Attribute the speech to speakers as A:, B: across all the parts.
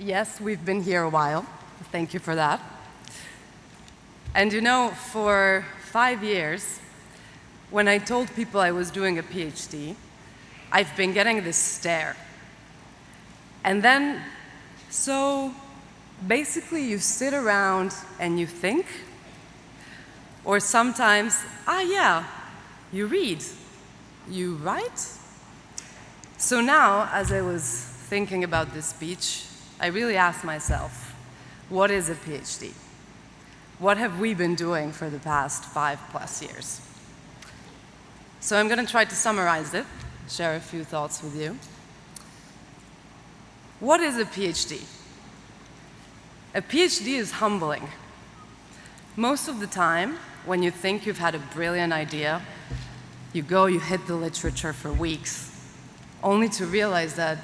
A: Yes, we've been here a while. Thank you for that. And you know, for 5 years, when I told people I was doing a PhD, I've been getting this stare. And then, so basically you sit around and you think, or sometimes, yeah, you read, you write. So now, as I was thinking about this speech, I really asked myself, what is a PhD? What have we been doing for the past 5+ years? So I'm going to try to summarize it, share a few thoughts with you. What is a PhD? A PhD is humbling. Most of the time, when you think you've had a brilliant idea, you go, you hit the literature for weeks, only to realize that,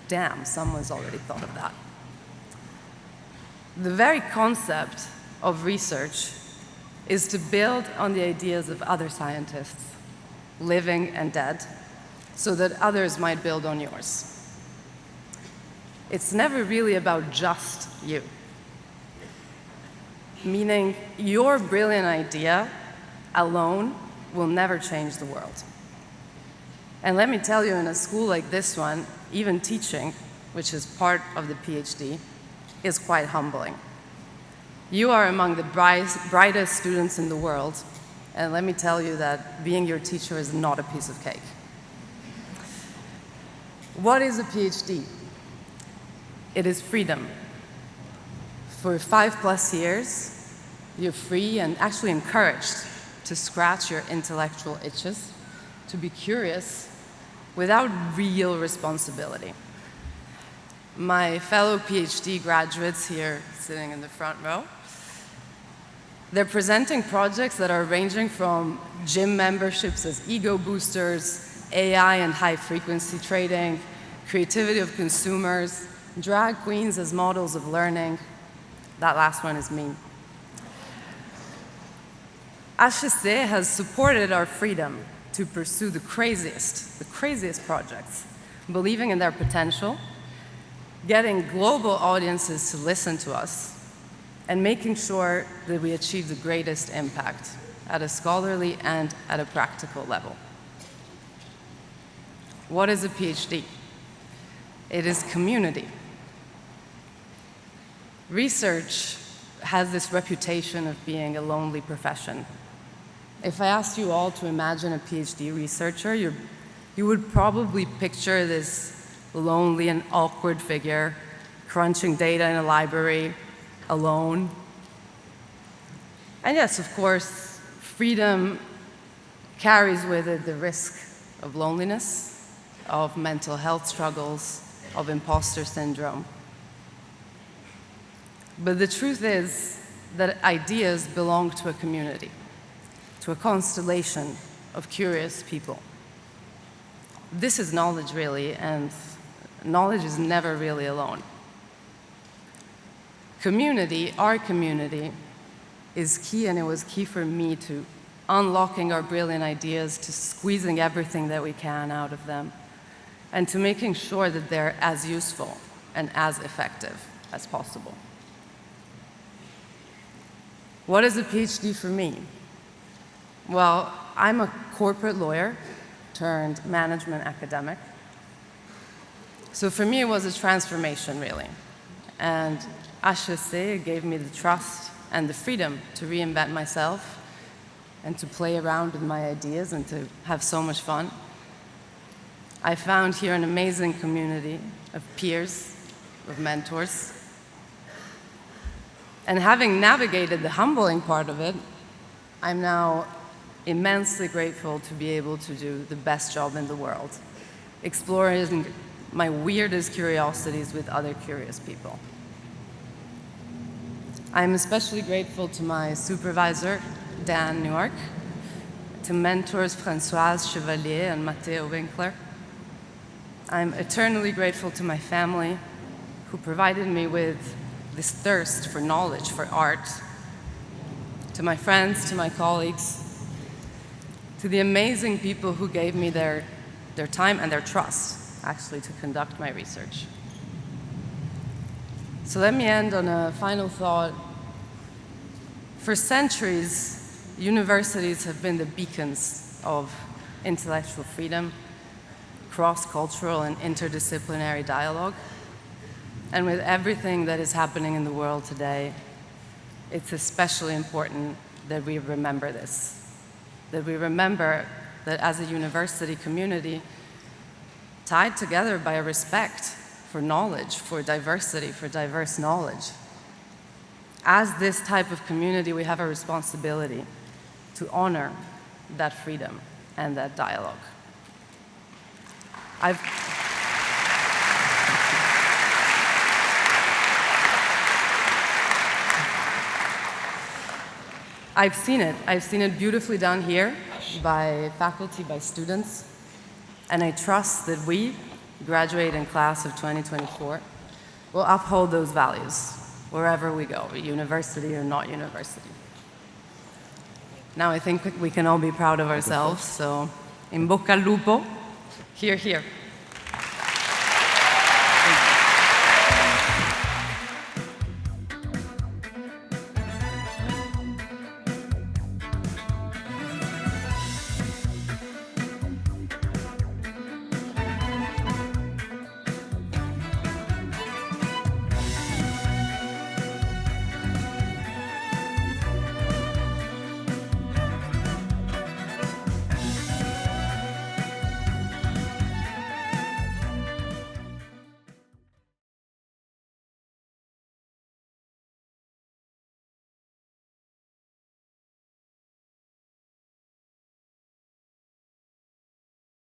A: damn, someone's already thought of that. The very concept of research is to build on the ideas of other scientists, living and dead, so that others might build on yours. It's never really about just you. Meaning, your brilliant idea alone will never change the world. And let me tell you, in a school like this one, even teaching, which is part of the PhD, is quite humbling. You are among the brightest students in the world, and let me tell you that being your teacher is not a piece of cake. What is a PhD? It is freedom. For 5+ years, you're free and actually encouraged to scratch your intellectual itches, to be curious without real responsibility. My fellow PhD graduates here sitting in the front row, they're presenting projects that are ranging from gym memberships as ego boosters, AI and high-frequency trading, creativity of consumers, drag queens as models of learning. That last one is me. HEC has supported our freedom to pursue the craziest projects, believing in their potential, getting global audiences to listen to us, and making sure that we achieve the greatest impact at a scholarly and at a practical level. What is a PhD? It is community. Research has this reputation of being a lonely profession. If I asked you all to imagine a PhD researcher, you would probably picture this lonely and awkward figure crunching data in a library, alone. And yes, of course, freedom carries with it the risk of loneliness, of mental health struggles, of imposter syndrome. But the truth is that ideas belong to a community, to a constellation of curious people. This is knowledge, really, and knowledge is never really alone. Community, our community, is key, and it was key for me to unlocking our brilliant ideas, to squeezing everything that we can out of them, and to making sure that they're as useful and as effective as possible. What is a PhD for me? Well, I'm a corporate lawyer turned management academic. So for me, it was a transformation, really. And HEC gave me the trust and the freedom to reinvent myself and to play around with my ideas and to have so much fun. I found here an amazing community of peers, of mentors. And having navigated the humbling part of it, I'm now immensely grateful to be able to do the best job in the world, exploring my weirdest curiosities with other curious people. I'm especially grateful to my supervisor, Dan Newark, to mentors Françoise Chevalier and Matteo Winkler. I'm eternally grateful to my family, who provided me with this thirst for knowledge, for art, to my friends, to my colleagues, to the amazing people who gave me their time and their trust, actually, to conduct my research. So let me end on a final thought. For centuries, universities have been the beacons of intellectual freedom, cross-cultural and interdisciplinary dialogue. And with everything that is happening in the world today, it's especially important that we remember this, that we remember that as a university community, tied together by a respect for knowledge, for diversity, for diverse knowledge, as this type of community, we have a responsibility to honor that freedom and that dialogue. I've seen it. I've seen it beautifully done here by faculty, by students, and I trust that we, graduating class of 2024, will uphold those values wherever we go, university or not university. Now I think we can all be proud of ourselves, so in bocca al lupo, hear, hear.